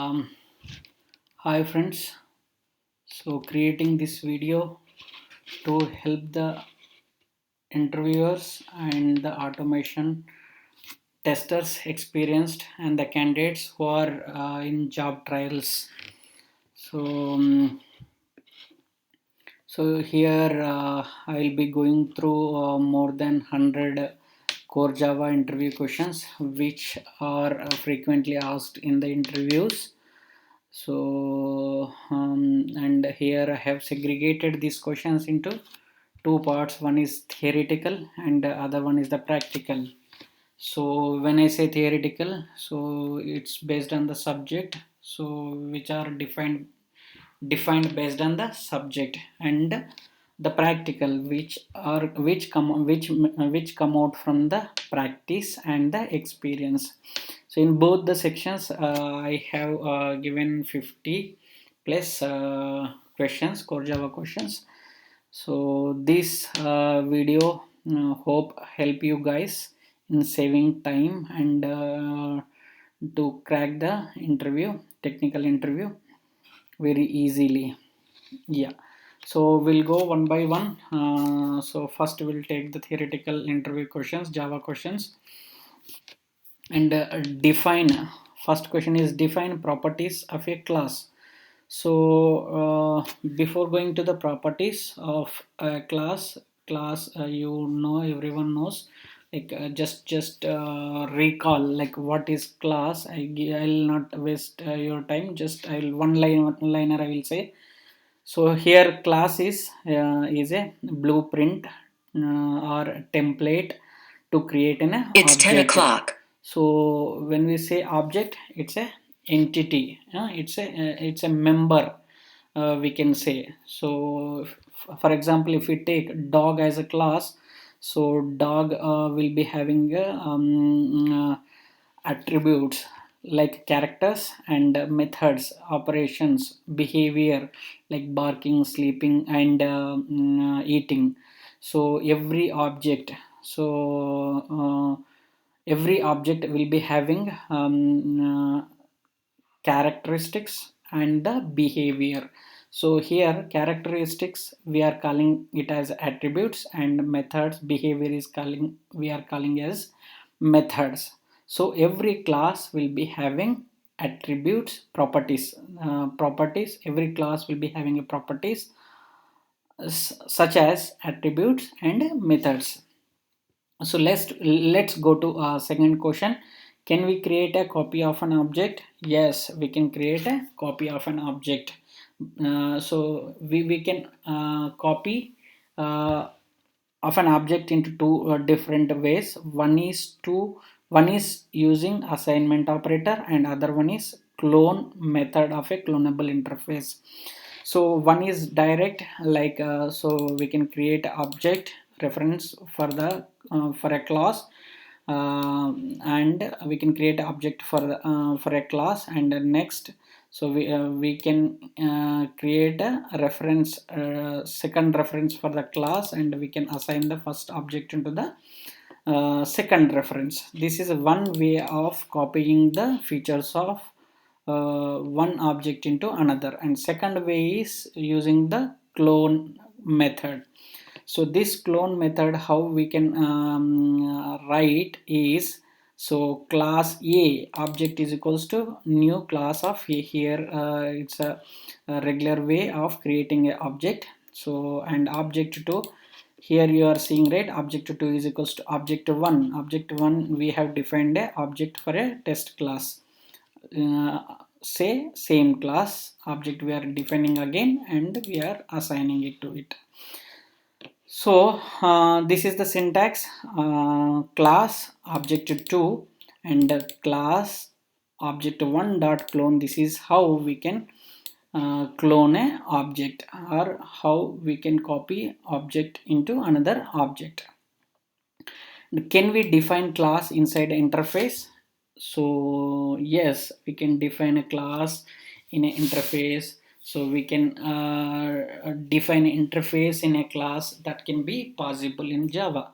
Um, Hi friends, so creating this video to help the interviewers and the automation testers experienced and the candidates who are in job trials. So, here I will be going through more than 100 core Java interview questions which are frequently asked in the interviews. And here I have segregated these questions into two parts. One is theoretical and the other one is the practical. So when I say theoretical, so it's based on the subject, so which are defined based on the subject, and the practical which come out from the practice and the experience. So in both the sections I have given 50 plus core Java questions. So this video hope help you guys in saving time and to crack the technical interview very easily. Yeah, so we'll go one by one. So first we'll take the theoretical interview questions, Java questions, and define. First question is define properties of a class. So before going to the properties of a class everyone knows, like just recall like what is class. I'll not waste your time, just I'll one liner I will say. So here class is a blueprint or template to create an It's 10 object. o'clock. So when we say object, it's a entity. It's a member. We can say. So for example, if we take dog as a class, so dog will be having attributes like characters and methods, operations, behavior like barking, sleeping, and eating. So every object will be having characteristics and the behavior. So here characteristics we are calling it as attributes, and methods behavior is calling we are calling as methods. So every class will be having attributes, properties. Every class will be having a properties such as attributes and methods. So let's go to second question. Can we create a copy of an object? Yes, we can create a copy of an object. So we can copy of an object into two different ways. One is using assignment operator, and other one is clone method of a clonable interface. So one is direct, like so we can create object reference for a class, and we can create an object for a class, and next so we can create a reference, second reference for the class, and we can assign the first object into the second reference. This is one way of copying the features of one object into another, and second way is using the clone method. So this clone method, how we can write is, so class A object is equals to new class of A. Here it's a regular way of creating a object. So and object 2, here you are seeing, right, object 2 is equals to object 1. Object 1 we have defined a object for a test class. Say same class object we are defining again, and we are assigning it to it. So this is the syntax, class object 2 and class object 1 dot clone. This is how we can clone a object, or how we can copy object into another object. Can we define class inside interface? So yes, we can define a class in an interface. So we can define interface in a class. That can be possible in Java.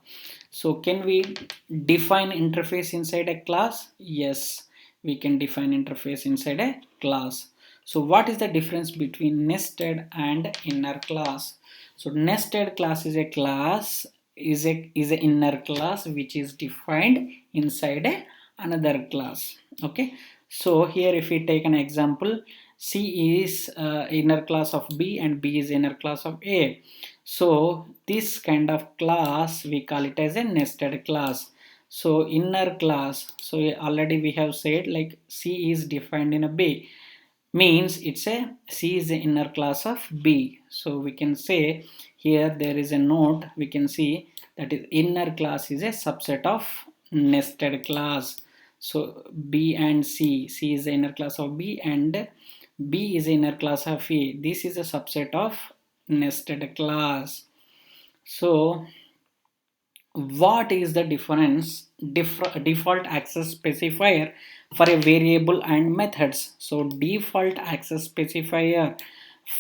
So can we define interface inside a class? Yes, we can define interface inside a class. So what is the difference between nested and inner class? So nested class is a class, is a inner class which is defined inside a another class. Okay, so here if we take an example, C is inner class of B and B is inner class of A. So this kind of class we call it as a nested class. So inner class, so already we have said like C is defined in a B, means it's a C is the inner class of B. So we can say here there is a note, we can see that is inner class is a subset of nested class. So B and C is the inner class of B and B is the inner class of A. This is a subset of nested class. So what is the difference default access specifier for a variable and methods? So default access specifier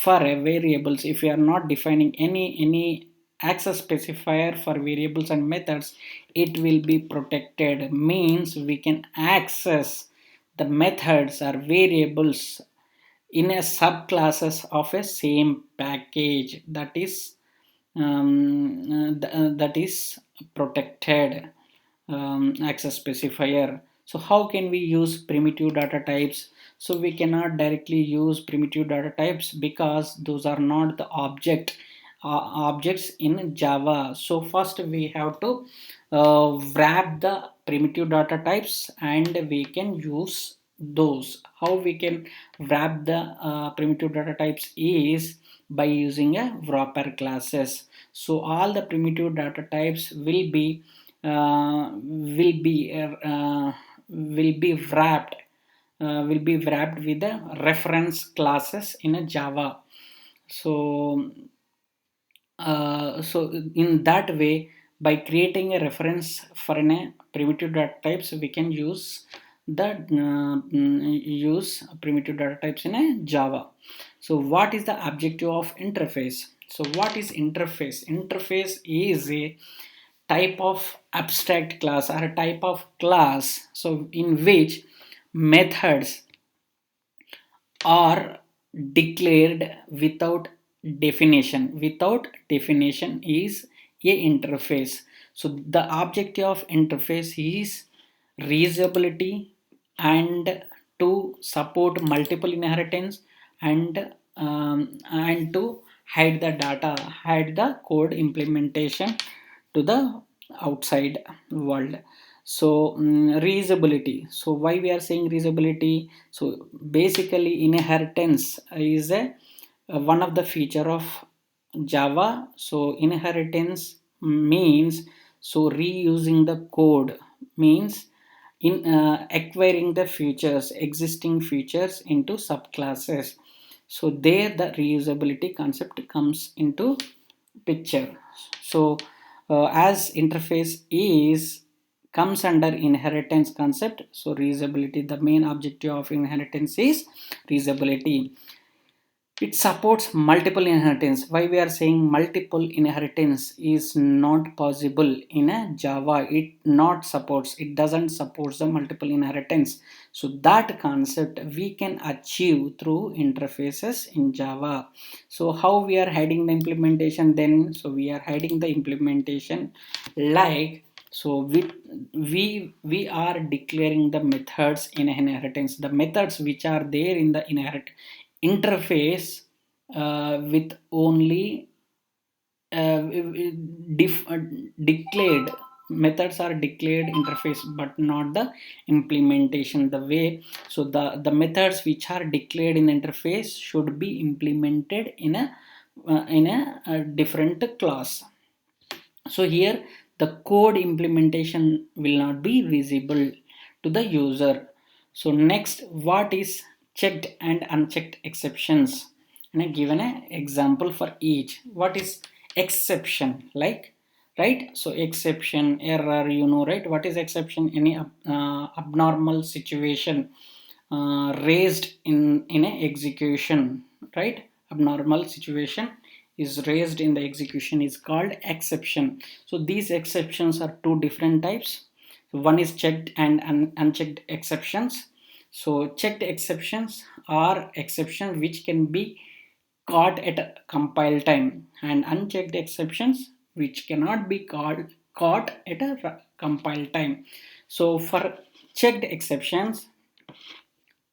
for a variables, if you are not defining any access specifier for variables and methods, it will be protected, means we can access the methods or variables in a subclasses of a same package, that is that is protected access specifier. So how can we use primitive data types? So we cannot directly use primitive data types because those are not the objects in Java. So first we have to wrap the primitive data types and we can use those. How we can wrap the primitive data types is by using a wrapper classes. So all the primitive data types will be uh, will be uh, will be wrapped with the reference classes in a Java. So so in that way, by creating a reference for a primitive data types, we can use the use primitive data types in a Java. So what is the objective of interface? So what is interface? Interface is a type of abstract class or a type of class, so in which methods are declared without definition. Without definition is a interface. So the objective of interface is reusability and to support multiple inheritance and to hide the data, hide the code implementation to the outside world. So reusability. So why we are saying reusability? So basically inheritance is one of the feature of Java. So inheritance means, so reusing the code means in acquiring the features, existing features into subclasses. So there the reusability concept comes into picture. So as interface is comes under inheritance concept, so reusability, the main objective of inheritance is reusability. It supports multiple inheritance. Why we are saying multiple inheritance is not possible in a Java? It doesn't support the multiple inheritance. So that concept we can achieve through interfaces in Java. So how we are hiding the implementation then? So we are hiding the implementation like, so we are declaring the methods in inheritance, the methods which are there in the inherit interface with only declared methods are declared interface but not the implementation, the way. So the methods which are declared in the interface should be implemented in a different class. So here the code implementation will not be visible to the user. So next, what is checked and unchecked exceptions? And I given an example for each. What is exception? Like, right? So exception, error, you know, right? What is exception? Any abnormal situation raised in a execution, right? Abnormal situation is raised in the execution is called exception. So these exceptions are two different types. So one is checked and unchecked exceptions. So checked exceptions are exceptions which can be caught at a compile time, and unchecked exceptions which cannot be caught at a compile time. So for checked exceptions,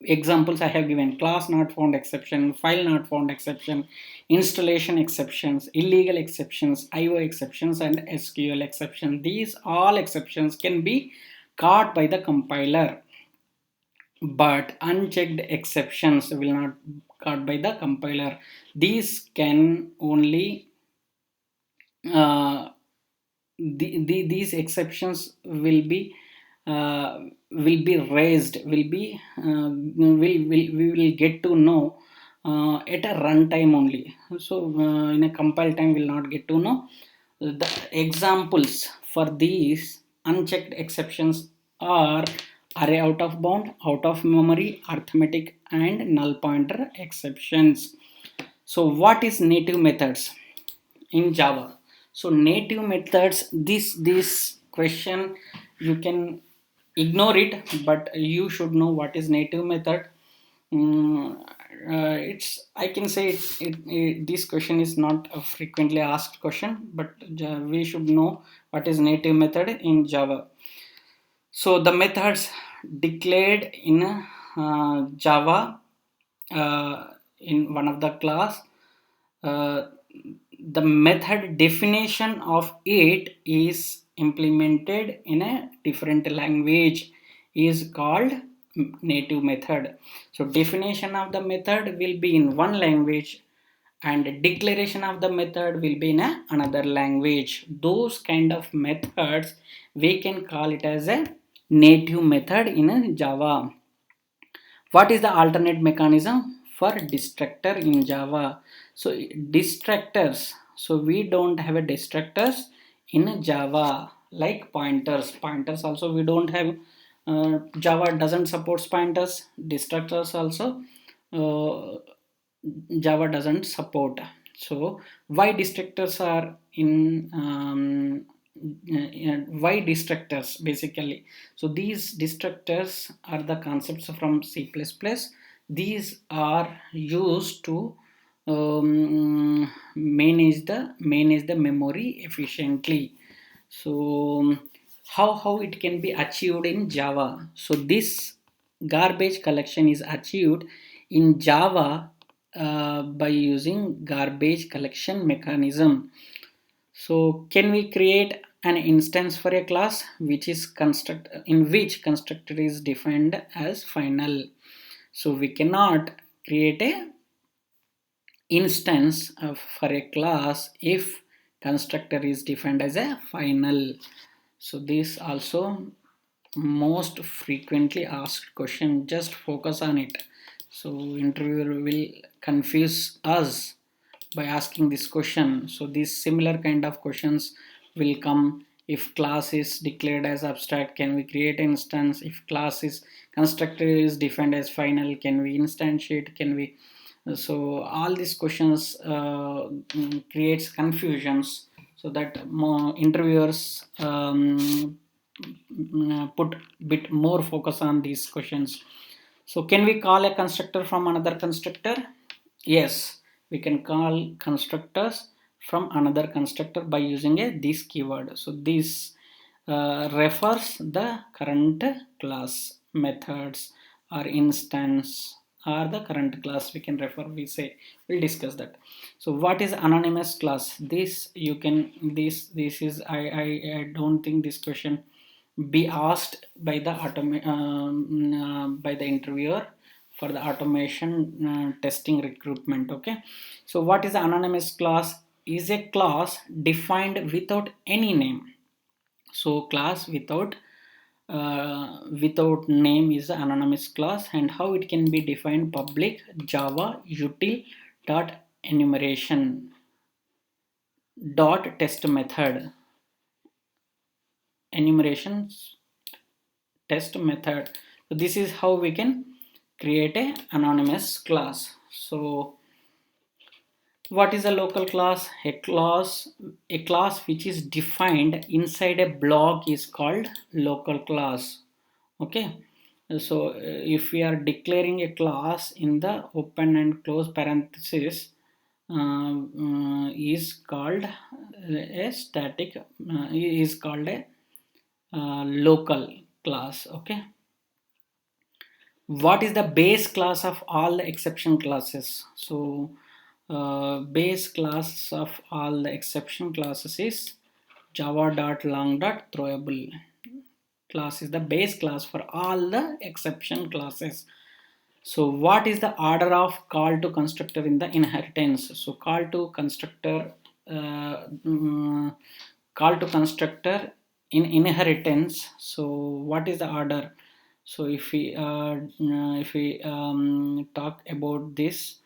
examples I have given: class not found exception, file not found exception, installation exceptions, illegal exceptions, IO exceptions, and SQL exception. These all exceptions can be caught by the compiler, but unchecked exceptions will not caught by the compiler. These can only these exceptions will be raised, will be we will get to know at a runtime only. So in a compile time will not get to know. The examples for these unchecked exceptions are array out of bound, out of memory, arithmetic, and null pointer exceptions. So what is native methods in Java? So native methods, this question you can ignore it, but you should know what is native method. It's, I can say this question is not a frequently asked question, but we should know what is native method in Java. So the methods declared in Java in one of the class, uh, the method definition of it is implemented in a different language is called native method. So definition of the method will be in one language and declaration of the method will be in another language. Those kind of methods we can call it as a native method in a Java. What is the alternate mechanism for destructor in Java? So destructors, so we don't have a destructors in Java like pointers also we don't have. Java doesn't support pointers. Destructors also uh, Java doesn't support. So why destructors are in why destructors basically? So these destructors are the concepts from C++. These are used to manage the memory efficiently. So how it can be achieved in Java? So this garbage collection is achieved in Java by using garbage collection mechanism. So can we create an instance for a class which is in which constructor is defined as final? So we cannot create a instance for a class if constructor is defined as a final. So this also most frequently asked question, just focus on it. So interviewer will confuse us by asking this question. So these similar kind of questions will come. If class is declared as abstract, can we create instance? If class is constructor is defined as final, can we instantiate? Can we? So all these questions creates confusions, so that more interviewers put bit more focus on these questions. So can we call a constructor from another constructor? Yes, we can call constructors from another constructor by using this keyword. So this refers the current class. Methods or instance or the current class we can refer, we say, we'll discuss that. So what is anonymous class? This you can, this is I don't think this question be asked by the by the interviewer for the automation testing recruitment. Okay, so what is anonymous class? Is a class defined without any name. So class without name is the anonymous class. And how it can be defined? Public java util dot enumeration dot test method, enumeration test method. So this is how we can create a anonymous class. So what is a local class? A class which is defined inside a block is called local class. Okay, So if we are declaring a class in the open and close parenthesis, is called a static, is called a local class. Okay, what is the base class of all the exception classes? So base class of all the exception classes is java.long.throwable class is the base class for all the exception classes. So what is the order of call to constructor in the inheritance? So uh, mm, call to constructor in inheritance. So what is the order? So if we talk about this,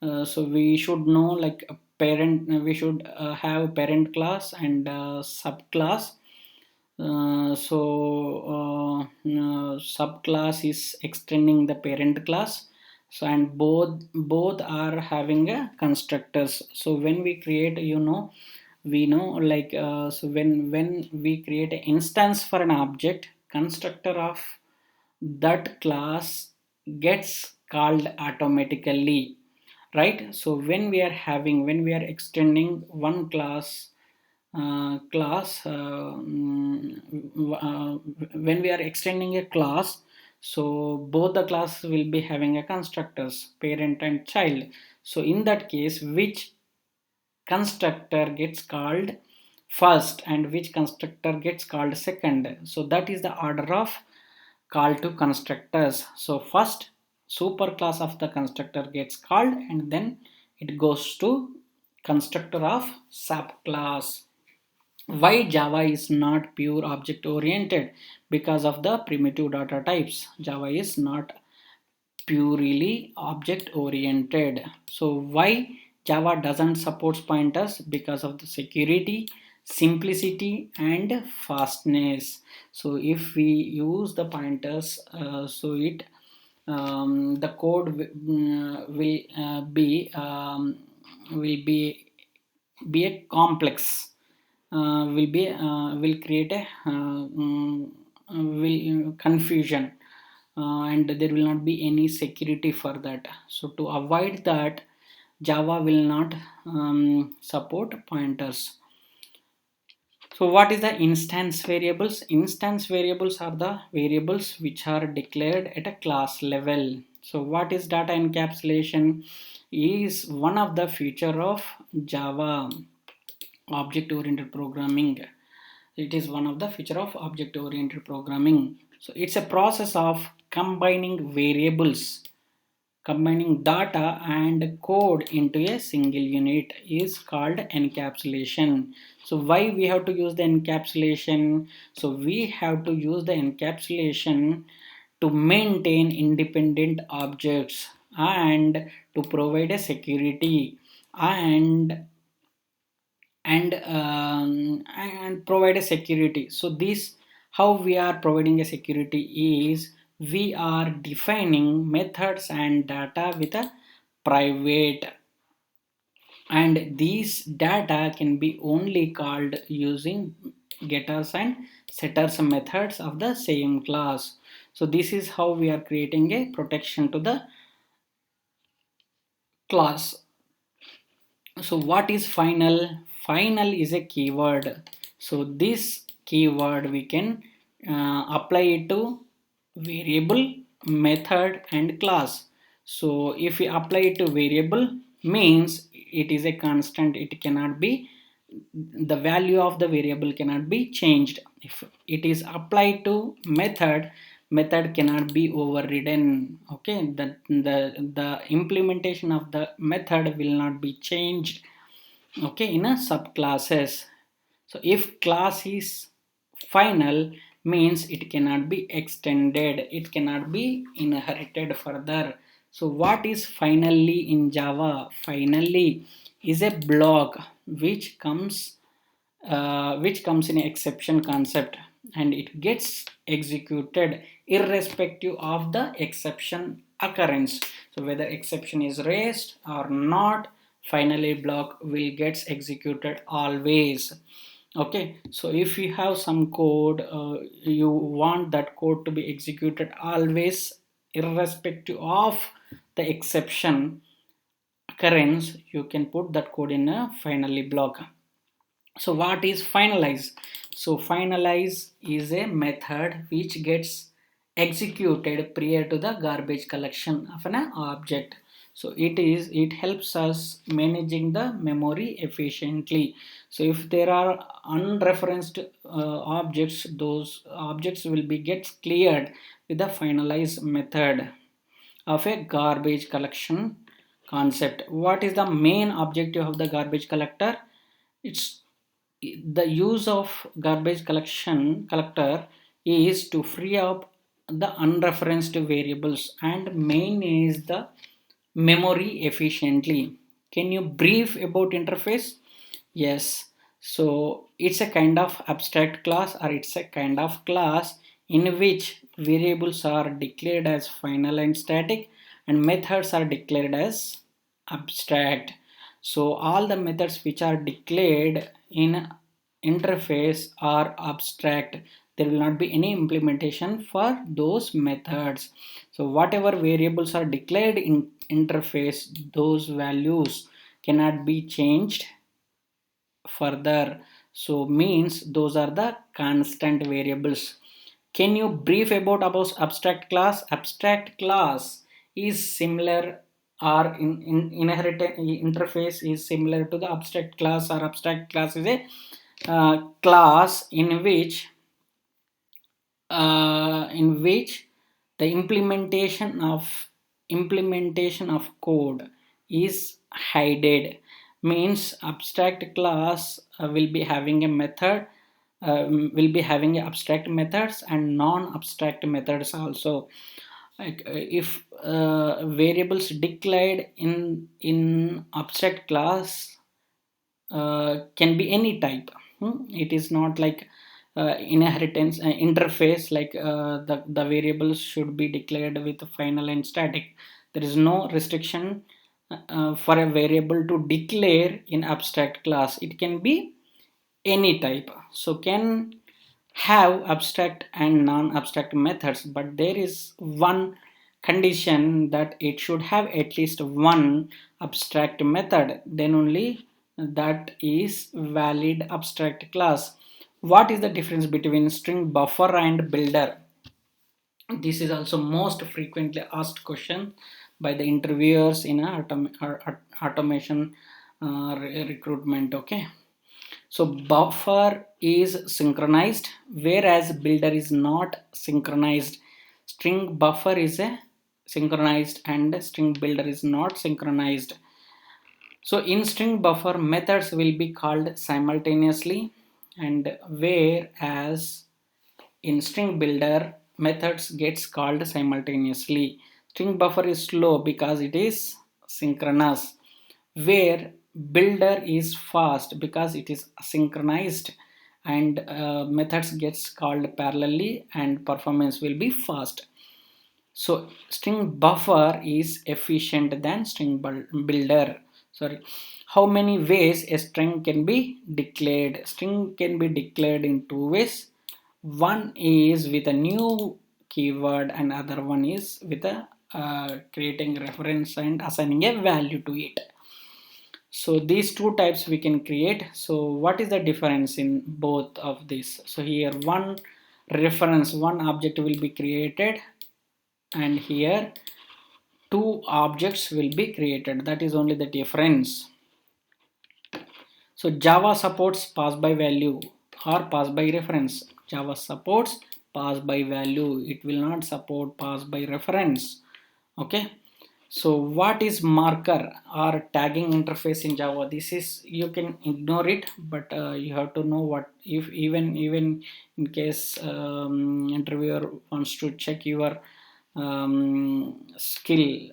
so we should know like a parent. We should have parent class and subclass. Subclass is extending the parent class. So and both are having a constructors. So when we create, we know like so when we create an instance for an object, constructor of that class gets called automatically, right? So when we are extending one class when we are extending a class, so both the classes will be having a constructors, parent and child. So in that case, which constructor gets called first and which constructor gets called second? So that is the order of call to constructors. So first superclass of the constructor gets called and then it goes to constructor of subclass. Why Java is not pure object oriented? Because of the primitive data types. Java is not purely object oriented. So why Java doesn't support pointers? Because of the security, simplicity and fastness. So if we use the pointers, so it the code will be a complex, will create a will confusion, and there will not be any security for that. So to avoid that, Java will not support pointers. So what is the instance variables? Instance variables are the variables which are declared at a class level. So what is data encapsulation? Is one of the feature of Java object oriented programming. It is one of the feature of object oriented programming. So it's a process of combining variables, combining data and code into a single unit is called encapsulation. So why we have to use the encapsulation? So we have to use the encapsulation to maintain independent objects and to provide a security and and provide a security. So this, how we are providing a security is we are defining methods and data with a private, and these data can be only called using getters and setters methods of the same class. So this is how we are creating a protection to the class. So what is final? Final is a keyword. So this keyword we can apply it to variable, method and class. So if we apply it to variable, means it is a constant, it cannot be, the value of the variable cannot be changed. If it is applied to method, method cannot be overridden. Okay, the implementation of the method will not be changed, okay, in a subclasses. So if class is final, means it cannot be extended, it cannot be inherited further. So what is finally in Java? Finally is a block which comes in exception concept, and it gets executed irrespective of the exception occurrence. So whether exception is raised or not, finally block will gets executed always. Okay, so if you have some code, you want that code to be executed always, irrespective of the exception occurrence, you can put that code in a finally block. So what is finalize? So finalize is a method which gets executed prior to the garbage collection of an object. So it helps us managing the memory efficiently. So if there are unreferenced objects, those objects will be gets cleared with the finalize method of a garbage collection concept. What is the main objective of the garbage collector? It's the use of garbage collector is to free up the unreferenced variables and manage the memory efficiently. Can you brief about interface? Yes. So it's a kind of abstract class, or it's a kind of class in which variables are declared as final and static and methods are declared as abstract. So all the methods which are declared in interface are abstract. There will not be any implementation for those methods. So whatever variables are declared in interface, those values cannot be changed further. So means those are the constant variables. Can you brief about abstract class? Abstract class is similar, or in inheritance interface is similar to the abstract class, or abstract class is a class in which the implementation of code is hidden. Means abstract class will be having a method, will be having abstract methods and non-abstract methods also. Like if variables declared in abstract class can be any type. It is not like inheritance interface, like the variables should be declared with final and static. There is no restriction for a variable to declare in abstract class. It can be any type. So can have abstract and non-abstract methods, but there is one condition, that it should have at least one abstract method, then only that is valid abstract class. What is the difference between string buffer and builder? This is also most frequently asked question by the interviewers in automation recruitment. Okay, so buffer is synchronized, whereas builder is not synchronized. String buffer is a synchronized and string builder is not synchronized. So in string buffer, methods will be called simultaneously, and whereas in string builder, methods gets called simultaneously. String buffer is slow because it is synchronous, where builder is fast because it is synchronized, and methods gets called parallelly and performance will be fast. So string buffer is efficient than string builder. Sorry. How many ways a string can be declared? String can be declared in two ways. One is with a new keyword and other one is with a creating reference and assigning a value to it. So these two types we can create. So what is the difference in both of these? So here one reference, one object will be created, and here two objects will be created. That is only the difference. So Java supports pass by value or pass by reference. Java supports pass by value. It will not support pass by reference. Okay. So what is marker or tagging interface in Java? This is, you can ignore it, but you have to know what, if even in case interviewer wants to check your skill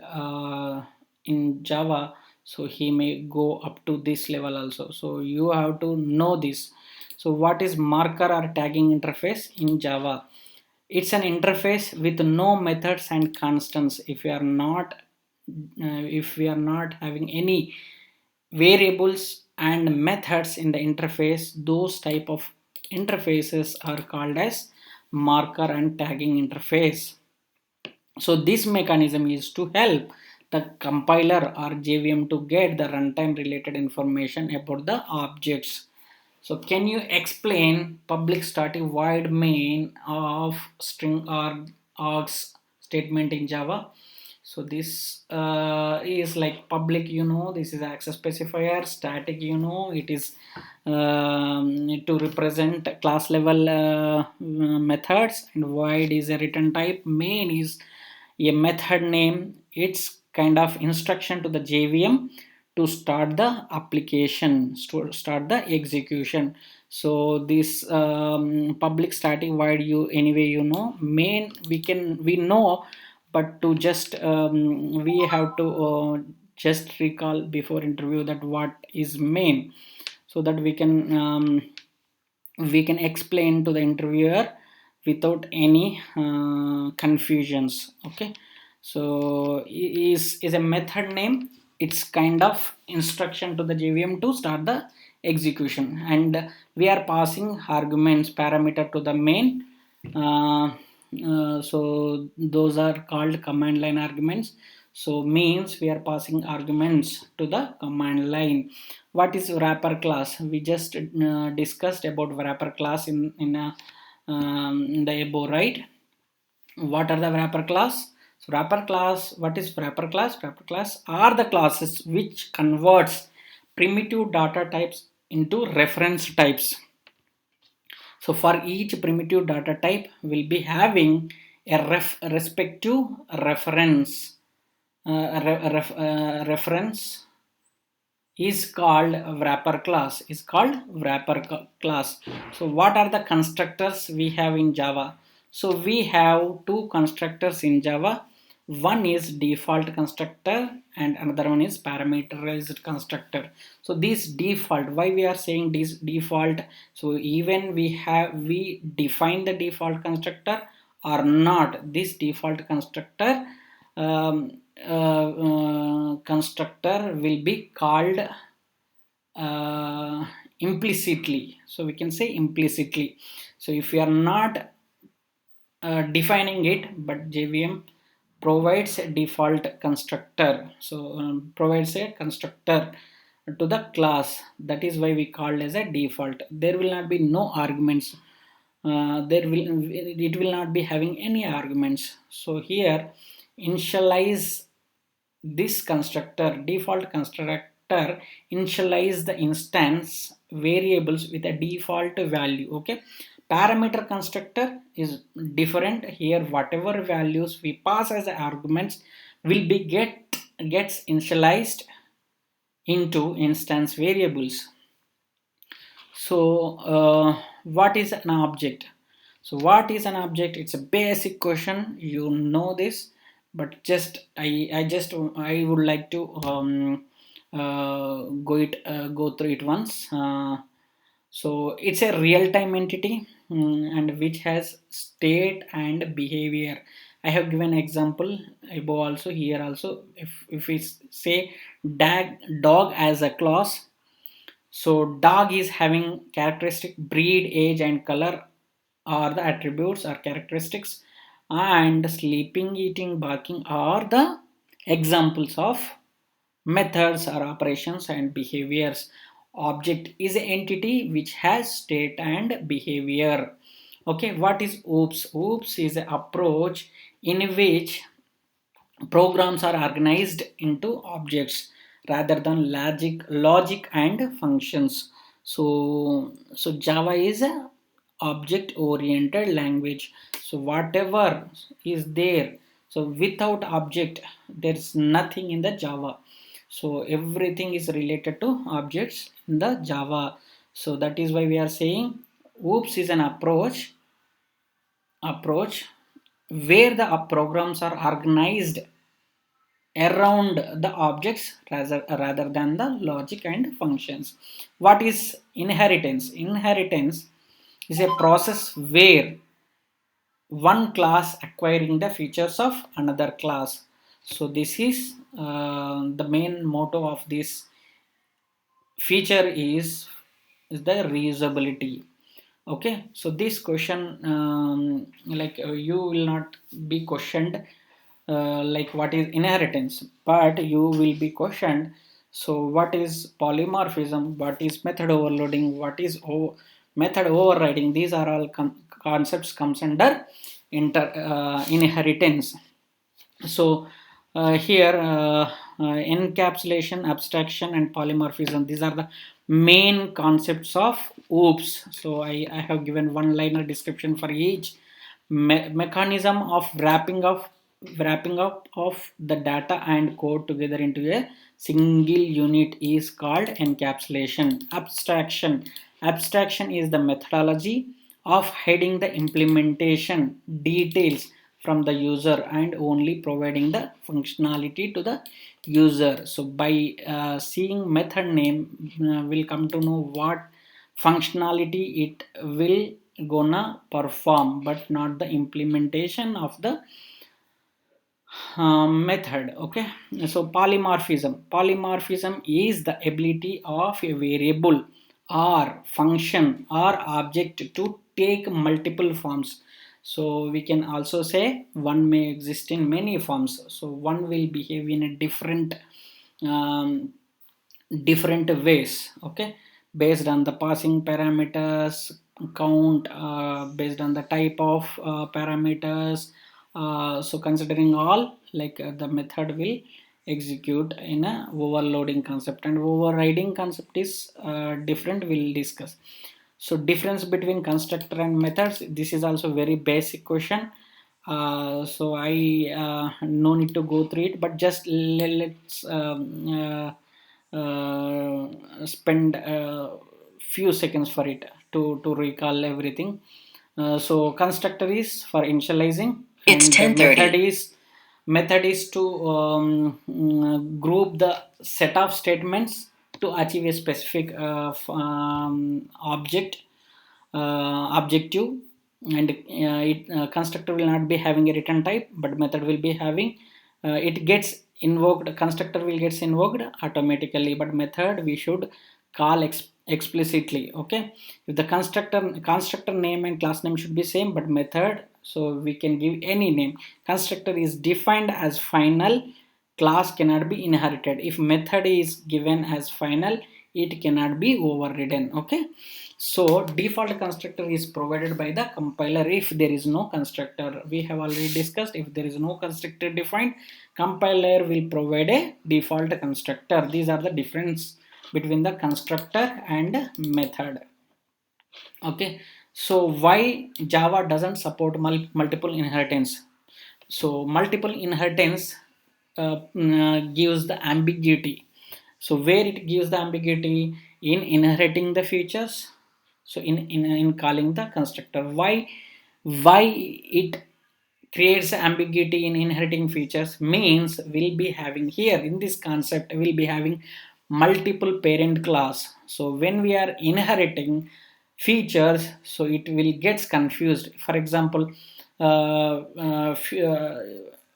in Java, so he may go up to this level also. So you have to know this. So what is marker or tagging interface in Java? It's an interface with no methods and constants. If we are not having any variables and methods in the interface. Those type of interfaces are called as marker and tagging interface. So this mechanism is to help the compiler or JVM to get the runtime related information about the objects. So can you explain public static void main of string or args statement in Java? So this is like public, this is access specifier. Static, it is to represent class level methods, and void is a return type. Main is a method name. It's kind of instruction to the JVM to start the application, to start the execution. So this public static void, you anyway main we know, but to just we have to just recall before interview that what is main, so that we can explain to the interviewer without any confusions. Okay, so is a method name. It's kind of instruction to the JVM to start the execution, and we are passing arguments parameter to the main. So those are called command line arguments. So means we are passing arguments to the command line. What is wrapper class? We just discussed about wrapper class in the above, right? What are the wrapper class? So wrapper class, what is wrapper class? Wrapper class are the classes which converts primitive data types into reference types. So for each primitive data type will be having a respective reference. Reference is called wrapper class. So what are the constructors we have in Java? So we have two constructors in Java. One is default constructor and another one is parameterized constructor. So this default, why we are saying this default? So even we define the default constructor or not, this default constructor constructor will be called implicitly. So we can say implicitly. So if we are not defining it, but JVM provides a default constructor. So provides a constructor to the class. That is why we called as a default. There will not be no arguments. It will not be having any arguments. So here initialize this constructor, default constructor initialize the instance variables with a default value. Okay, parameter constructor is different. Here whatever values we pass as arguments will be gets initialized into instance variables. So what is an object? So what is an object? It's a basic question, you know this, but just I would like to go through it once. So it's a real-time entity, and which has state and behavior. I have given example above also, here also. If we say dog as a class, so dog is having characteristic breed, age and color are the attributes or characteristics, and sleeping, eating, barking are the examples of methods or operations and behaviors. Object is an entity which has state and behavior. Okay, what is OOPS? OOPS is an approach in which programs are organized into objects rather than logic and functions. So Java is a object oriented language. So whatever is there, so without object there is nothing in the Java. So everything is related to objects in the Java. So that is why we are saying OOPS is an approach where the programs are organized around the objects rather than the logic and functions. What is inheritance? Inheritance is a process where one class acquiring the features of another class. So this is the main motto of this feature is the reusability. Okay, so this question, you will not be questioned like what is inheritance, but you will be questioned, so what is polymorphism, what is method overloading, what is method overriding. These are all concepts comes under inheritance. So here encapsulation, abstraction and polymorphism, these are the main concepts of OOPS. So I have given one liner description for each mechanism of wrapping up of the data and code together into a single unit is called encapsulation. Abstraction is the methodology of hiding the implementation details from the user and only providing the functionality to the user. So by seeing method name, we'll come to know what functionality it will gonna perform, but not the implementation of the method. Okay, so polymorphism is the ability of a variable or function or object to take multiple forms. So we can also say one may exist in many forms, so one will behave in a um, different ways. Okay, based on the passing parameters count, based on the type of parameters. So considering all, the method will execute in a overloading concept, and overriding concept is different, we'll discuss. So difference between constructor and methods, this is also very basic question. So I no need to go through it, but just let's spend a few seconds for it to recall everything. So constructor is for initializing, It's and 10:30. method is to group the set of statements to achieve a specific objective. And constructor will not be having a return type, but method will be having, it gets invoked, constructor will gets invoked automatically, but method we should call explicitly. Okay, if the constructor name and class name should be same, but method, so we can give any name. Constructor is defined as final, class cannot be inherited. If method is given as final, it cannot be overridden. Okay, so default constructor is provided by the compiler if there is no constructor. We have already discussed, if there is no constructor defined, compiler will provide a default constructor. These are the difference between the constructor and method. Okay, so why Java doesn't support multiple inheritance? So multiple inheritance gives the ambiguity. So where it gives the ambiguity? In inheriting the features, so in calling the constructor. Why it creates ambiguity in inheriting features means we'll be having here in this concept, we'll be having multiple parent class. So when we are inheriting features, so it will gets confused. For example, uh, uh,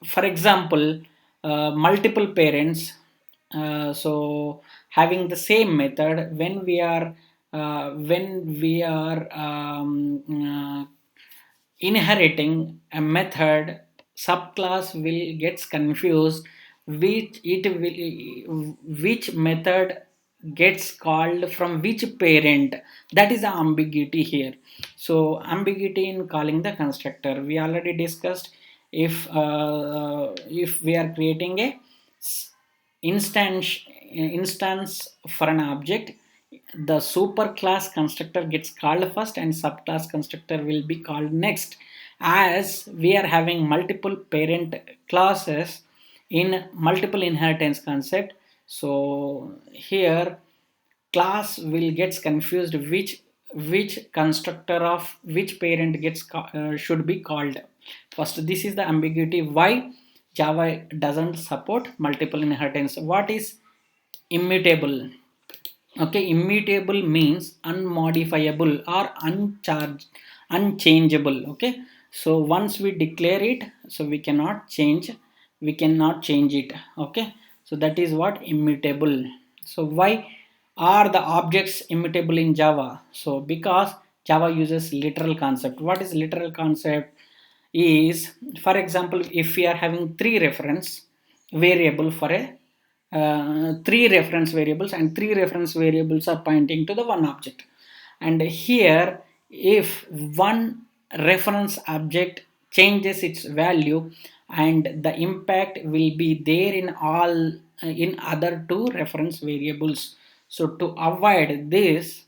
for example, multiple parents, so having the same method, when we are inheriting a method, subclass will gets confused which method gets called from which parent. That is the ambiguity here. So ambiguity in calling the constructor, we already discussed. If we are creating a instance for an object, the superclass constructor gets called first and subclass constructor will be called next. As we are having multiple parent classes in multiple inheritance concept, so here class will gets confused which constructor of which parent should be called first. This is the ambiguity why Java doesn't support multiple inheritance. What is immutable? Okay, immutable means unmodifiable or unchangeable. Okay, so once we declare it, so we cannot change it. Okay, so that is what immutable. So why Are the objects immutable in Java? So because Java uses literal concept. What is literal concept? Is, for example, if we are having three reference variable for a three reference variables, and three reference variables are pointing to the one object, and here if one reference object changes its value, and the impact will be there in all in other two reference variables. So to avoid this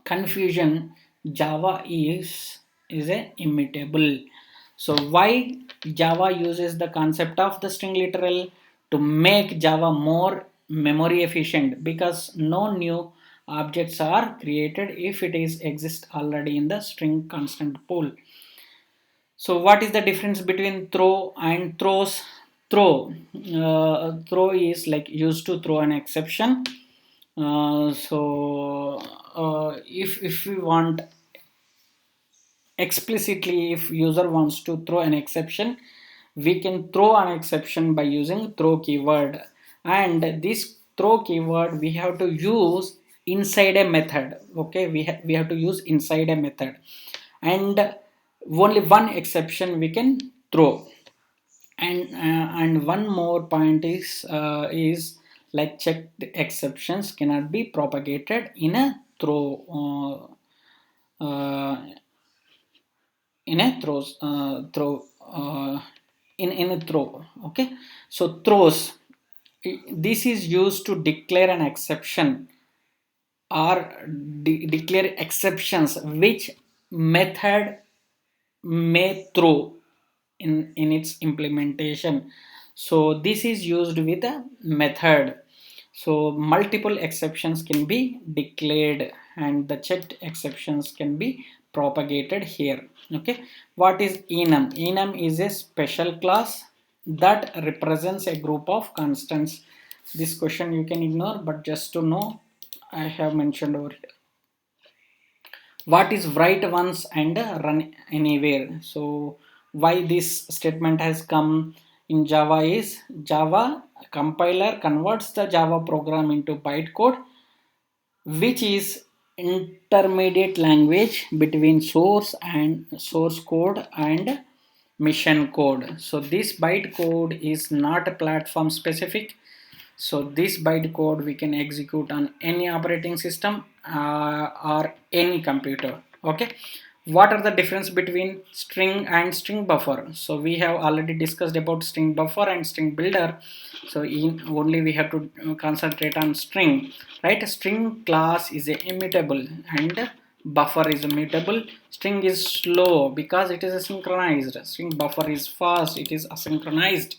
confusion, Java is a immutable. So why Java uses the concept of the string literal? To make Java more memory efficient, because no new objects are created if it is exist already in the string constant pool. So what is the difference between throw and throws? Throw is like used to throw an exception. If we want explicitly, if user wants to throw an exception, we can throw an exception by using throw keyword, and this throw keyword we have to use inside a method. Okay, we have to use inside a method, and only one exception we can throw. And one more point is like checked exceptions cannot be propagated in a uh, in a in a throw. Okay, so throws, this is used to declare an exception or declare exceptions which method may throw in its implementation. So this is used with a method. So multiple exceptions can be declared, and the checked exceptions can be propagated here. Okay, what is enum? Enum is a special class that represents a group of constants. This question you can ignore, but just to know, I have mentioned over here. What is write once and run anywhere? So why this statement has come in Java is, Java compiler converts the Java program into bytecode, which is intermediate language between source code and mission code. So this bytecode is not a platform specific. So this bytecode we can execute on any operating system or any computer. Okay, what are the difference between string and string buffer? So we have already discussed about string buffer and string builder. So only we have to concentrate on string, right? String class is a immutable and buffer is mutable. String is slow because it is asynchronized. String buffer is fast, it is asynchronized.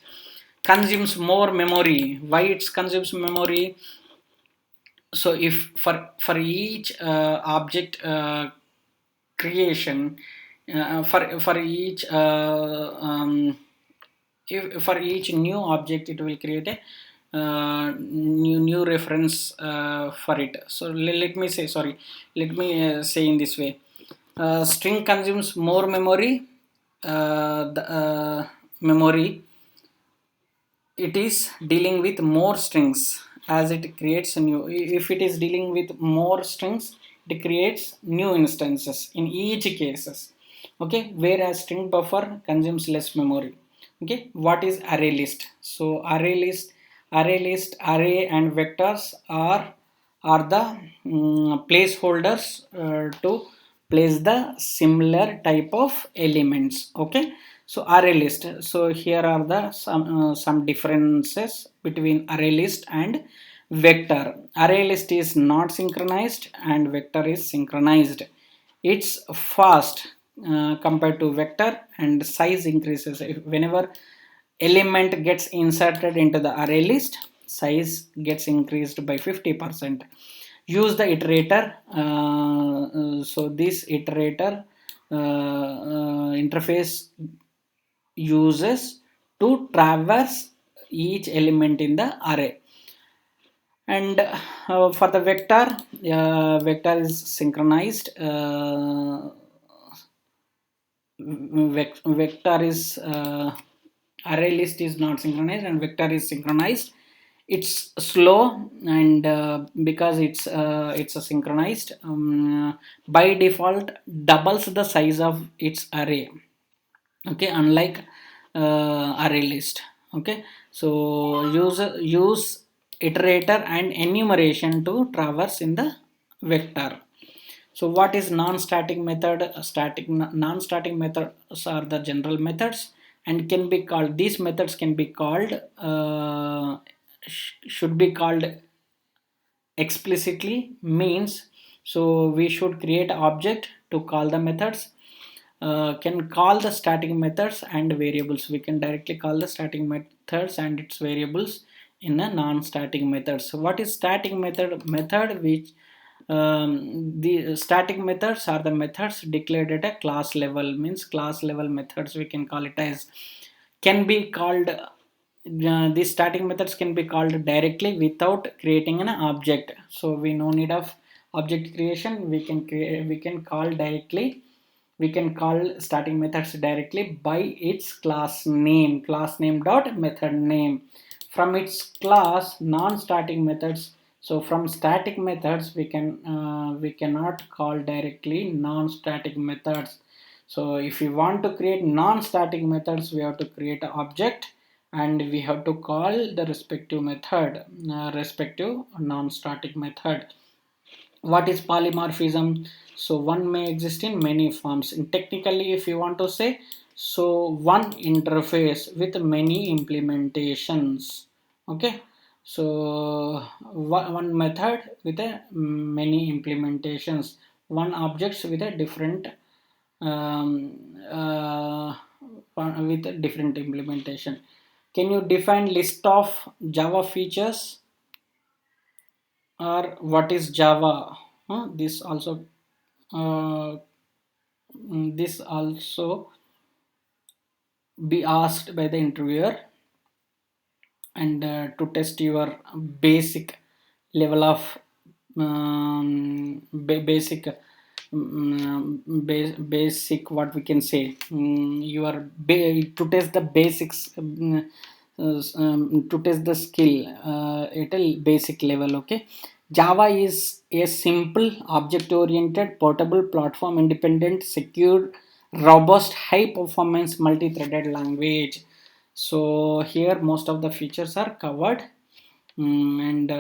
Consumes more memory. Why it consumes memory? So if for each object creation, for each if for each new object it will create a new reference for it. So let me say, sorry, let me say in this way. String consumes more memory. The memory, it is dealing with more strings as it creates a new. If it is dealing with more strings, it creates new instances in each cases. Okay, whereas string buffer consumes less memory. Okay, what is array list? So array and vectors are the placeholders to place the similar type of elements. Okay, so array list. So here are the some differences between array list and vector. Array list is not synchronized and vector is synchronized. It's fast compared to vector, and size increases whenever element gets inserted into the array list. Size gets increased by 50%. Use the iterator. So this iterator interface uses to traverse each element in the array. And for the vector, vector is synchronized. Vector is array list is not synchronized and vector is synchronized. it's slow, and because it's a synchronized, by default doubles the size of its array. Okay, unlike array list. Okay, so use iterator and enumeration to traverse in the vector. So what is non-static method? Non-static methods are the general methods and can be called, these methods can be called, should be called explicitly, means so we should create object to call the methods. Can call the static methods and variables. We can directly call the static methods and its variables in a non-static method. So what is static method? Which the static methods are the methods declared at a class level, means class level methods we can call it as. Can be called, these static methods can be called directly without creating an object. So we no need of object creation, we can create, we can call directly, we can call static methods directly by its class name dot method name. From its class non-static methods, so from static methods we cannot call directly non-static methods. So if we want to create non-static methods, we have to create an object and we have to call the respective method, respective non-static method. What is polymorphism? So one may exist in many forms. And technically, if you want to say, so one interface with many implementations. Okay, so one method with a many implementations, one objects with a different with a different implementation. Can you define list of Java features, or what is Java? This also uh, this also be asked by the interviewer, and to test your basic level of basic basic, what we can say, your to test the basics, to test the skill at a basic level. Okay, Java is a simple object oriented portable platform independent secure robust high performance multi-threaded language. So here most of the features are covered. And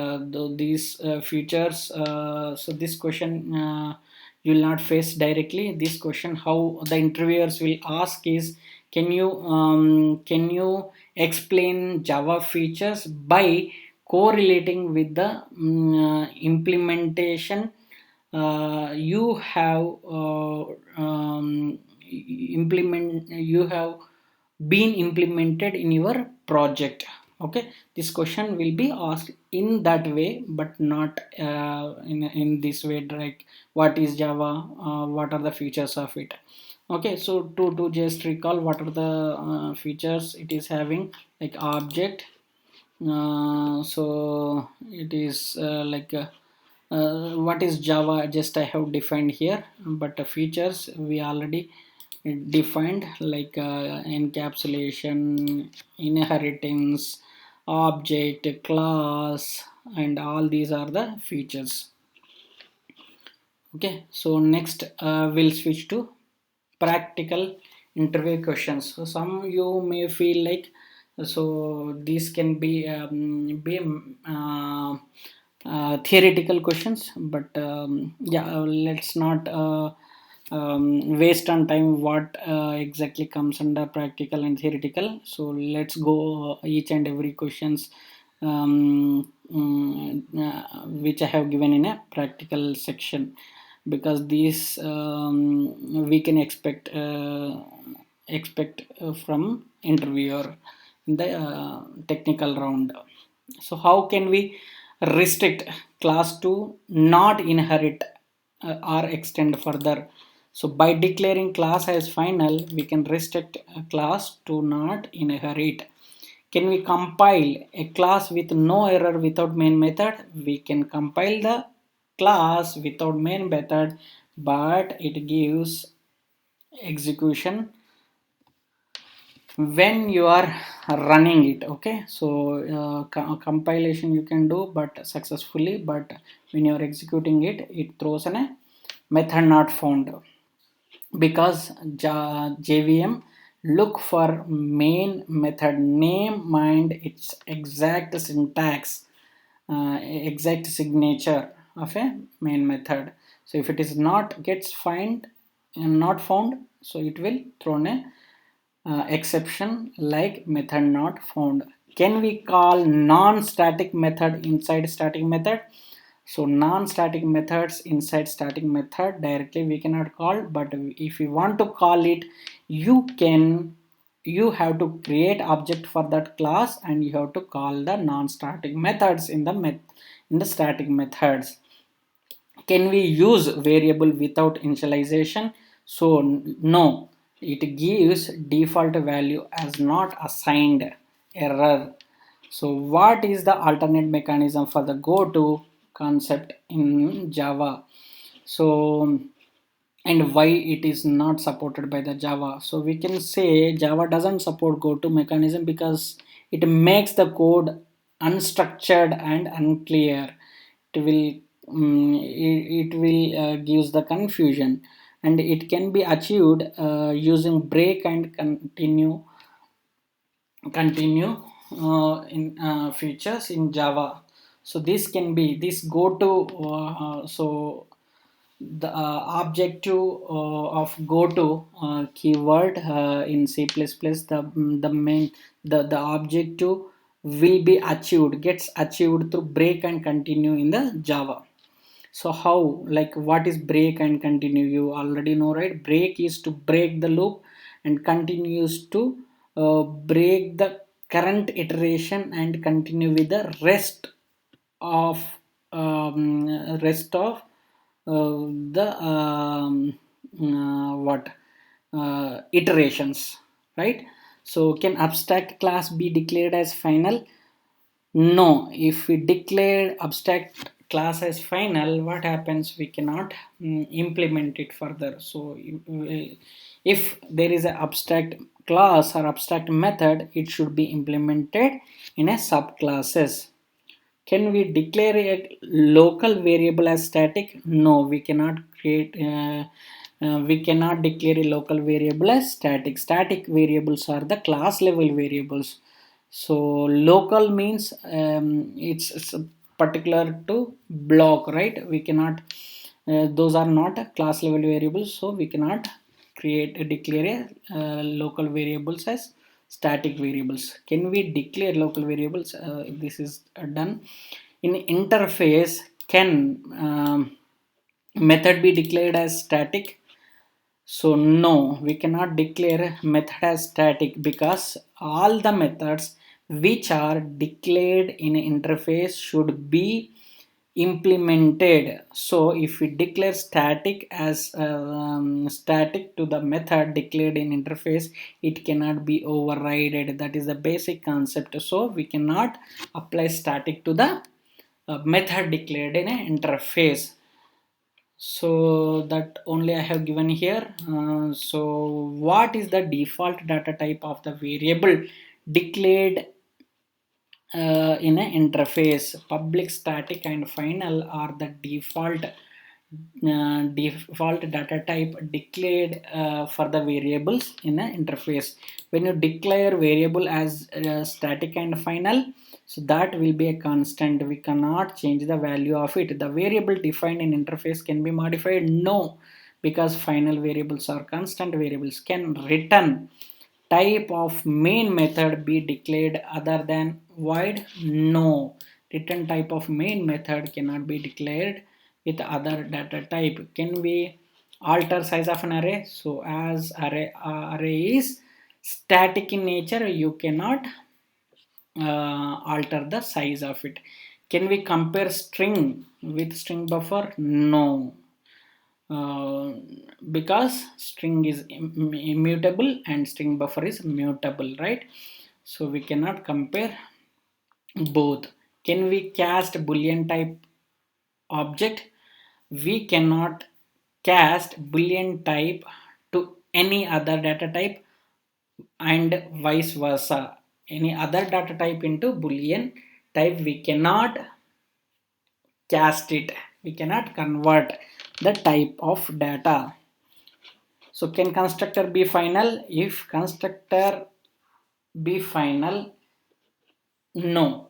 these features, so this question you will not face directly. This question how the interviewers will ask is, can you explain Java features by correlating with the implementation you have you have been implemented in your project. Okay, this question will be asked in that way, but not in this way, like what is Java, what are the features of it. Okay, so to just recall what are the features it is having, like object, so it is what is Java, just I have defined here, but the features we already defined, like encapsulation, inheritance, object, class, and all these are the features. Okay, so next we'll switch to practical interview questions. So some you may feel like, so these can be theoretical questions, but yeah, let's not waste on time what exactly comes under practical and theoretical. So let's go each and every questions which I have given in a practical section, because these we can expect from interviewer in the technical round. So how can we restrict class to not inherit or extend further? So by declaring class as final, we can restrict a class to not inherit. Can we compile a class with no error without main method? We can compile the class without main method, but it gives execution when you are running it. Okay, so compilation you can do but successfully, but when you are executing it, it throws an a method not found, because JVM look for main method name, mind its exact syntax, exact signature of a main method. So if it is not gets find and not found, so it will throw a exception like method not found. Can we call non-static method inside static method? So non-static methods inside static method directly we cannot call, but if you want to call it, you can. You have to create object for that class and you have to call the non-static methods in the static methods. Can we use variable without initialization? So no, it gives default value as not assigned error. So what is the alternate mechanism for the goto concept in Java? So and why it is not supported by the Java? So we can say Java doesn't support goto mechanism because it makes the code unstructured and unclear. It will it will gives the confusion, and it can be achieved using break and continue in features in Java. So this can be this go to so the objective of go to keyword in C++, the main the objective will be achieved, gets achieved through break and continue in the Java. So how, like what is break and continue? You already know, right? Break is to break the loop and continue is to break the current iteration and continue with the of rest of the what iterations, right? So can abstract class be declared as final? No, if we declare abstract class as final, what happens? We cannot implement it further. So if there is an abstract class or abstract method, it should be implemented in a subclasses. Can we declare a local variable as static? No, we cannot create. We cannot declare a local variable as static. Static variables are the class level variables. So local means it's particular to block, right? We cannot. Those are not class level variables, so we cannot declare a local variables as static variables. Can we declare local variables? If this is done in interface, can method be declared as static? So no, we cannot declare method as static because all the methods which are declared in interface should be implemented. So if we declare static as static to the method declared in interface, it cannot be overridden. That is the basic concept. So we cannot apply static to the method declared in an interface. So that only I have given here. So what is the default data type of the variable declared in an interface? Public, static and final are the default data type declared for the variables in an interface. When you declare variable as static and final, so that will be a constant. We cannot change the value of it. The variable defined in interface can be modified? No, because final variables are constant variables. Can return type of main method be declared other than void? No, return type of main method cannot be declared with other data type. Can we alter size of an array? So as array is static in nature, you cannot alter the size of it. Can we compare string with string buffer? No, uh, because string is immutable and string buffer is mutable, right? So we cannot compare both. Can we cast boolean type object? We cannot cast boolean type to any other data type and vice versa. Any other data type into boolean type, we cannot cast it, we cannot convert the type of data. So can constructor be final? If constructor be final, no.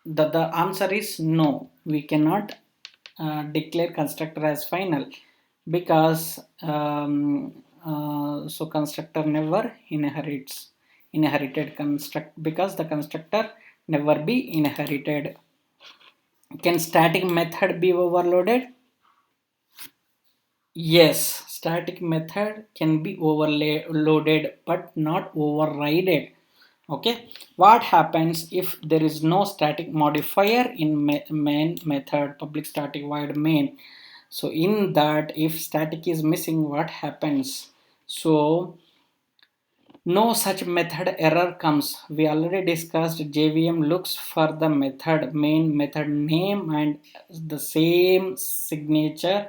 The answer is no. We cannot declare constructor as final, because so constructor never inherited construct, because the constructor never be inherited. Can static method be overloaded? Yes, static method can be overloaded but not overridden. Okay, what happens if there is no static modifier in main method, public static void main? So in that, if static is missing, what happens? So no such method error comes. We already discussed JVM looks for the method main method name and the same signature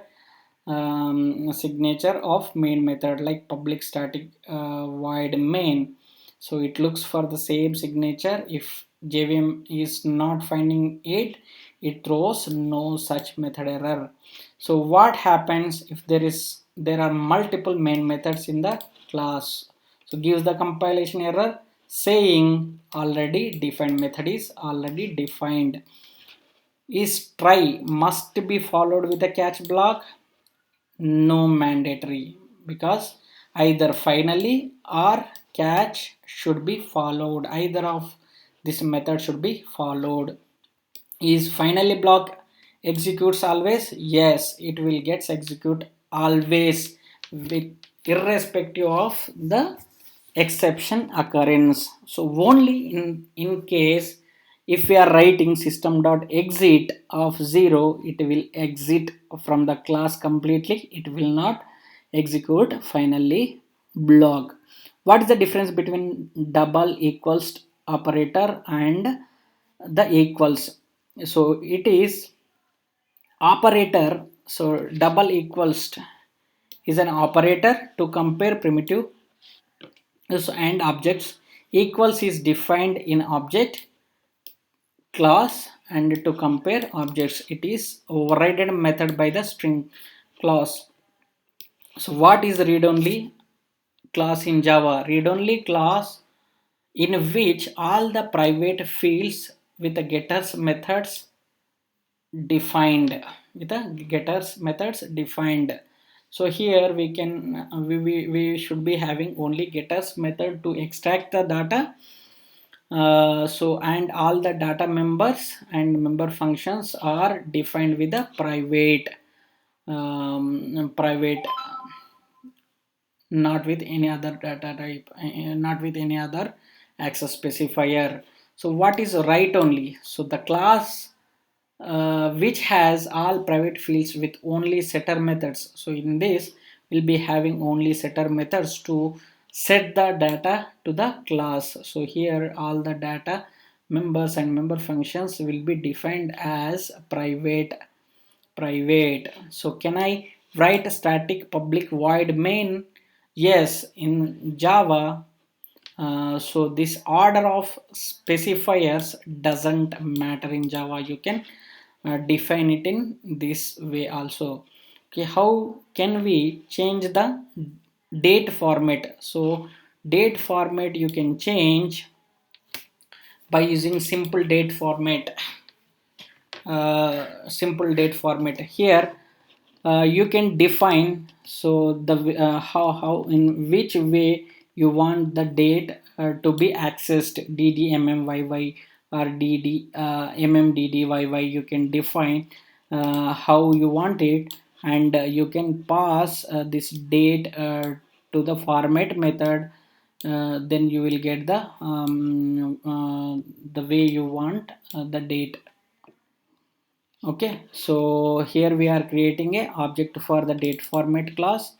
of main method, like public static void main. So it looks for the same signature. If JVM is not finding it, it throws no such method error. So what happens if there are multiple main methods in the class? So gives the compilation error saying already defined method is already defined. Is try must be followed with a catch block? No mandatory, because either finally or catch should be followed. Either of this method should be followed. Is finally block executes always? Yes, it will get execute always, with irrespective of the exception occurrence. So only in case if we are writing system.exit of 0, it will exit from the class completely, it will not execute finally block. What is the difference between double equals operator and the equals? So it is operator. So double equals is an operator to compare primitive and objects. Equals is defined in object class, and to compare objects, it is overridden method by the string class. So what is read only class in Java? Read only class in which all the private fields with the getters methods defined, so here we can we should be having only getters method to extract the data. So and all the data members and member functions are defined with the private, not with any other data type, not with any other access specifier. So what is write only? So the class which has all private fields with only setter methods. So in this we'll be having only setter methods to set the data to the class. So here all the data members and member functions will be defined as private. So can I write a static public void main? Yes, in Java. So this order of specifiers doesn't matter in Java. You can define it in this way also. Okay, how can we change the date format? So date format you can change by using simple date format. Simple date format here, you can define, so the how in which way you want the date to be accessed, ddmmmyy or dd mmmddyy. You can define how you want it, and you can pass this date to the format method. Then you will get the way you want the date. Okay, so here we are creating a object for the date format class.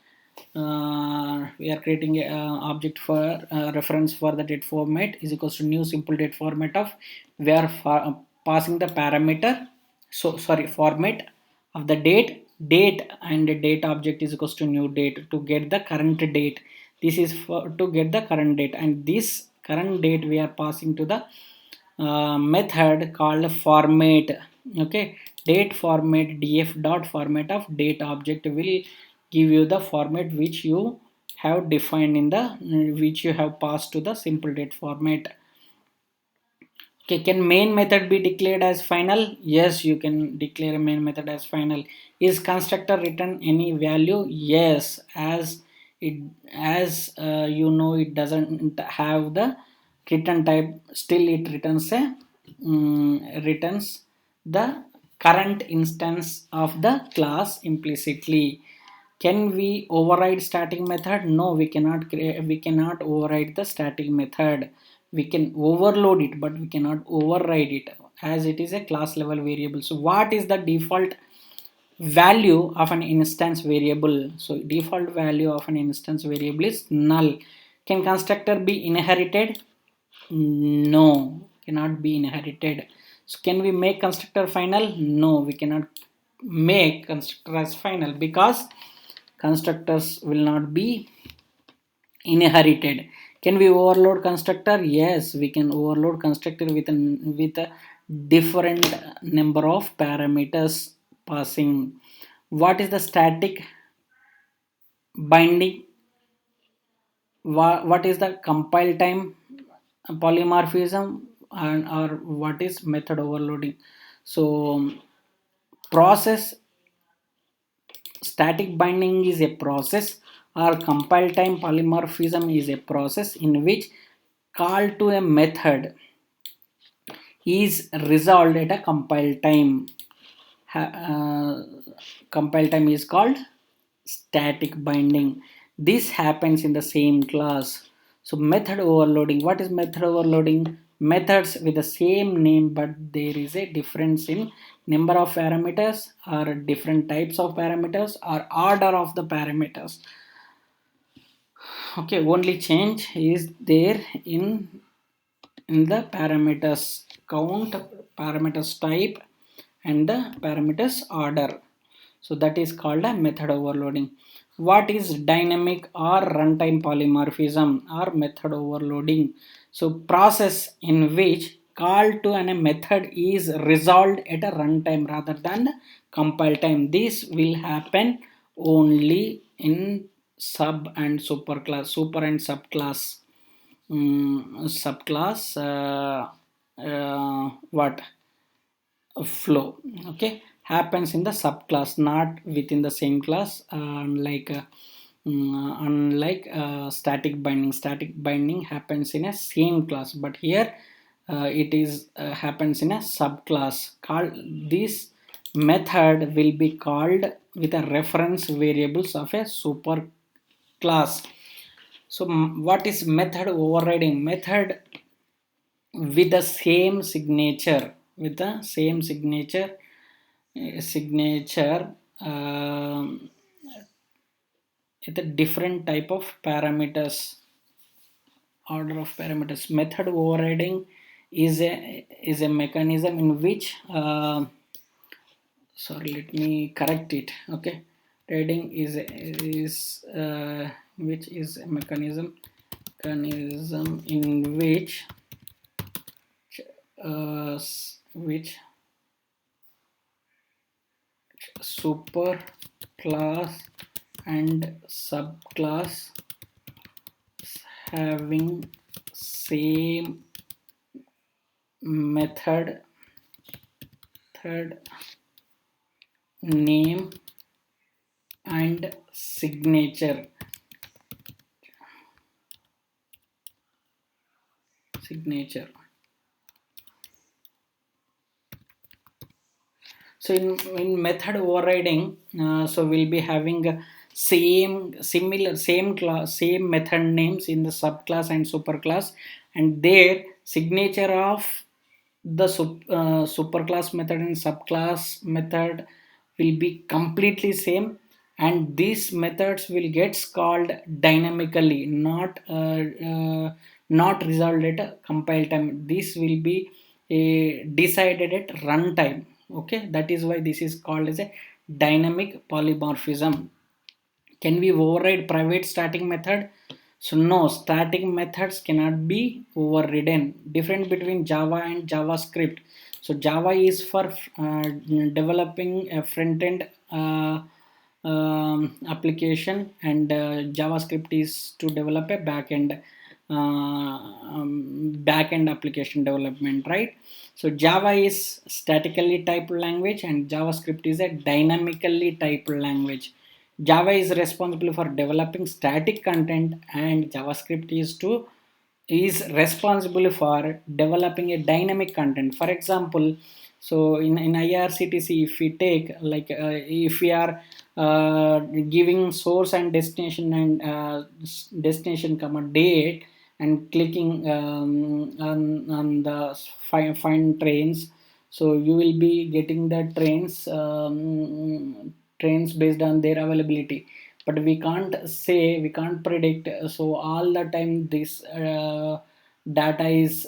We are creating a object for reference for the date format is equals to new simple date format of, we are passing the parameter, so sorry, format of the date and the date object is equals to new date to get the current date. This is for to get the current date, and this current date we are passing to the method called format. Okay, date format, df dot format of date object will give you the format which you have defined in the which you have passed to the simple date format. Okay, can main method be declared as final? Yes, you can declare a main method as final. Is constructor return any value? Yes, it you know, it doesn't have the return type. Still, it returns the current instance of the class implicitly. Can we override static method? No, we cannot create, we cannot override the static method. We can overload it, but we cannot override it, as it is a class level variable. So what is the default value of an instance variable? So default value of an instance variable is null. Can constructor be inherited? No, cannot be inherited. So can we make constructor final? No, we cannot make constructor as final, because constructors will not be inherited. Can we overload constructor? Yes, we can overload constructor with a different number of parameters passing. What is the static binding? What is the compile time polymorphism, and or what is method overloading? So process static binding is a process, or compile time polymorphism is a process in which call to a method is resolved at a compile time. Compile time is called static binding. This happens in the same class. So method overloading. What is method overloading? Methods with the same name, but there is a difference in number of parameters, or different types of parameters, or order of the parameters. Okay, only change is there in the parameters count, parameters type, and the parameters order. So that is called a method overloading. What is dynamic or runtime polymorphism or method overloading? So process in which call to a method is resolved at a runtime rather than compile time. This will happen only in sub and superclass, super and subclass. Subclass what flow, okay, happens in the subclass, not within the same class. Unlike static binding happens in a same class, but here it is happens in a subclass. Called this method will be called with a reference variables of a super class. So what is method overriding? Method with the same signature, with the same signature with a different type of parameters, order of parameters. Method overriding is a mechanism in which sorry, let me correct it. Okay, trading is which is a mechanism in which super class and subclass having same method name and signature. So in method overriding, so we'll be having same class, same method names in the subclass and superclass, and their signature of the superclass method and subclass method will be completely same, and these methods will get called dynamically, not resolved at a compile time. This will be decided at runtime. Okay, that is why this is called as a dynamic polymorphism. Can we override private static method? So no, static methods cannot be overridden. Difference between Java and JavaScript. So Java is for developing a front-end application, and JavaScript is to develop a back-end application development, right? So Java is statically typed language, and JavaScript is a dynamically typed language. Java is responsible for developing static content, and JavaScript is responsible for developing a dynamic content. For example, so in IRCTC, if we take like if we are giving source and destination, and destination comma date, and clicking on the find trains, so you will be getting the trains based on their availability. But we can't predict, so all the time this data is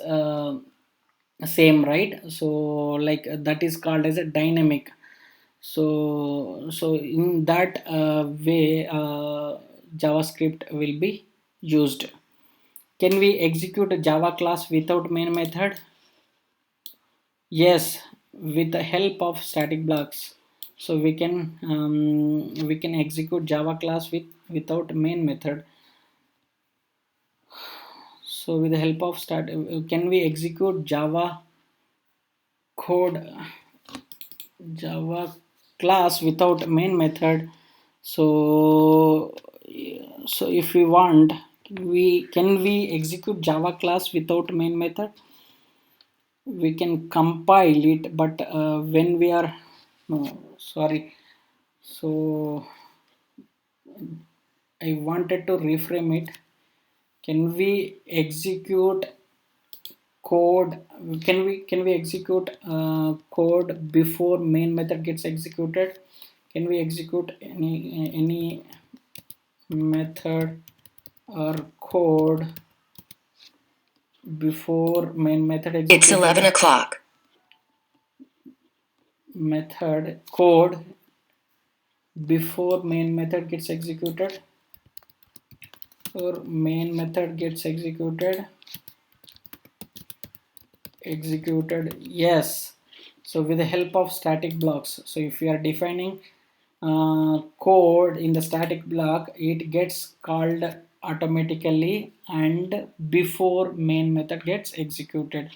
same, right? So like that is called as a dynamic. So in that way, JavaScript will be used. Can we execute a Java class without main method? Yes, with the help of static blocks. So we can execute Java class without main method. So with the help of can we execute code Java class without main method? So if we want, we can we execute Java class without main method? We can compile it, but when we are, no, sorry, so I wanted to reframe it. Can we execute code, can we execute code before main method gets executed? Can we execute any method or code before main method executed? It's 11 o'clock. Method code before main method gets executed, or main method gets executed, yes. So with the help of static blocks, so if we are defining code in the static block, it gets called automatically and before main method gets executed.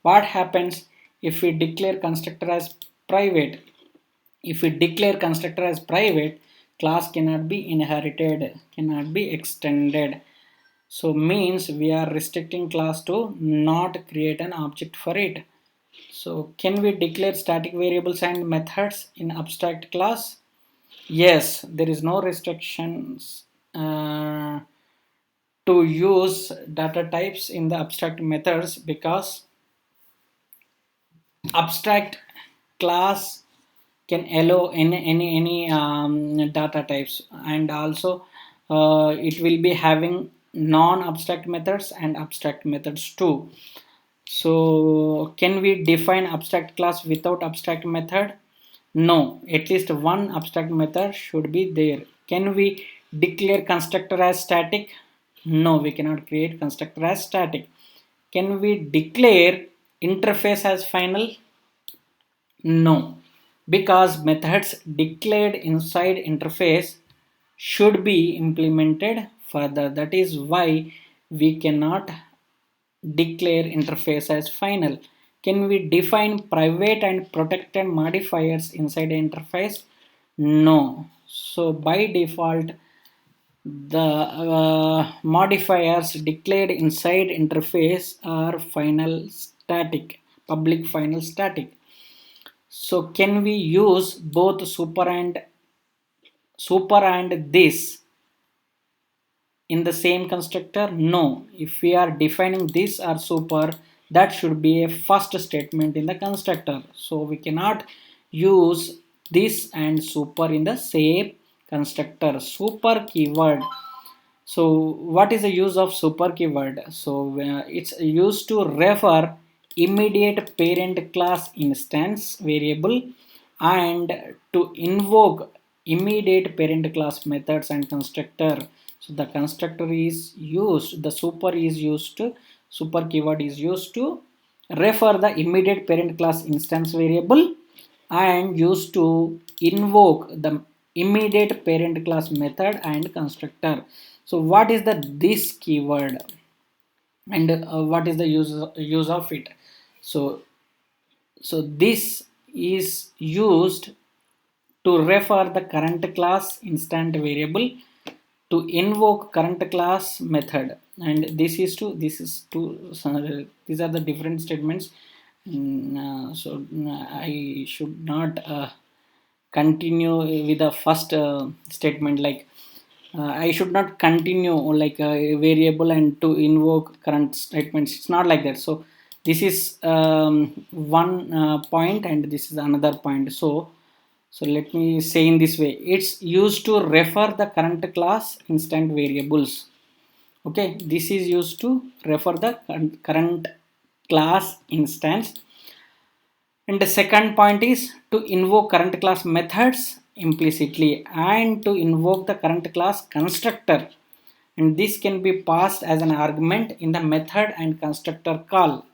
What happens if we declare constructor as private? If we declare constructor as private, class cannot be inherited, cannot be extended. So means we are restricting class to not create an object for it. So can we declare static variables and methods in abstract class? Yes, there is no restrictions to use data types in the abstract methods, because abstract class can allow any data types, and also it will be having non-abstract methods and abstract methods too. So can we define abstract class without abstract method? No, at least one abstract method should be there. Can we declare constructor as static? No, we cannot create constructor as static. Can we declare interface as final? No, because methods declared inside interface should be implemented further. That is why we cannot declare interface as final. Can we define private and protected modifiers inside the interface? No. So by default, the modifiers declared inside interface are final static, public final static. So can we use both super and this in the same constructor? No. If we are defining this or super, that should be a first statement in the constructor. So we cannot use this and super in the same constructor. Super keyword. So what is the use of super keyword? So it's used to refer immediate parent class instance variable, and to invoke immediate parent class methods and constructor. So the constructor is used, the super keyword is used to refer the immediate parent class instance variable and used to invoke the immediate parent class method and constructor. So what is the this keyword and what is the use of it? So so this is used to refer the current class instant variable to invoke current class method, and these are the different statements. I should not continue with the first statement, like I should not continue like a variable and to invoke current statements. It's not like that. So this is one point and this is another point. So let me say in this way, it's used to refer the current class instant variables. Okay, this is used to refer the current class instance. And the second point is to invoke current class methods implicitly and to invoke the current class constructor. And this can be passed as an argument in the method and constructor call.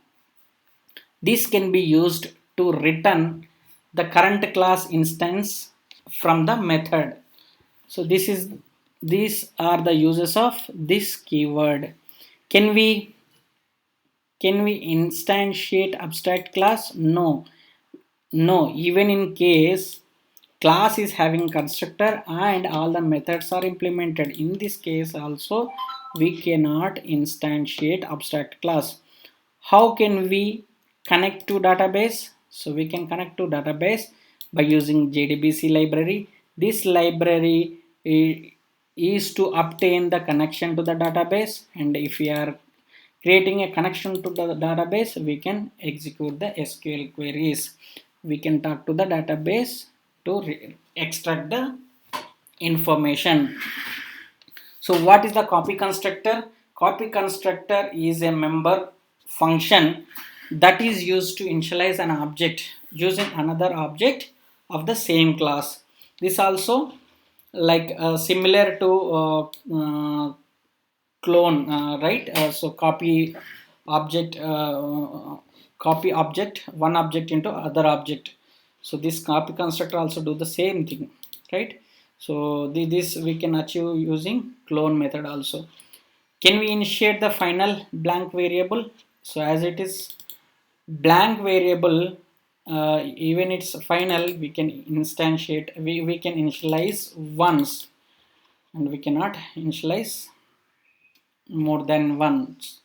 This can be used to return the current class instance from the method. So these are the uses of this keyword. Can we instantiate abstract class? No, even in case class is having constructor and all the methods are implemented, in this case also we cannot instantiate abstract class. How can we connect to database? So we can connect to database by using JDBC library. This library is to obtain the connection to the database, and if we are creating a connection to the database, we can execute the SQL queries. We can talk to the database to extract the information. So what is the copy constructor? Copy constructor is a member function that is used to initialize an object using another object of the same class. This also like similar to clone, right? So copy object one object into other object. So this copy constructor also do the same thing, right? So this we can achieve using clone method also. Can we initiate the final blank variable? So as it is blank variable, even it's final, we can instantiate, we can initialize once and we cannot initialize more than once.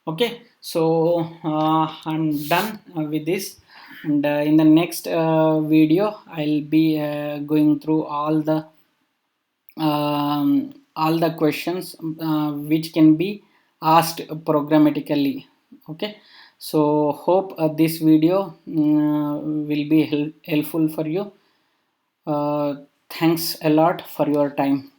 Okay, so I'm done with this, and in the next video I'll be going through all the questions which can be asked programmatically. Okay, so hope this video will be helpful for you. Thanks a lot for your time.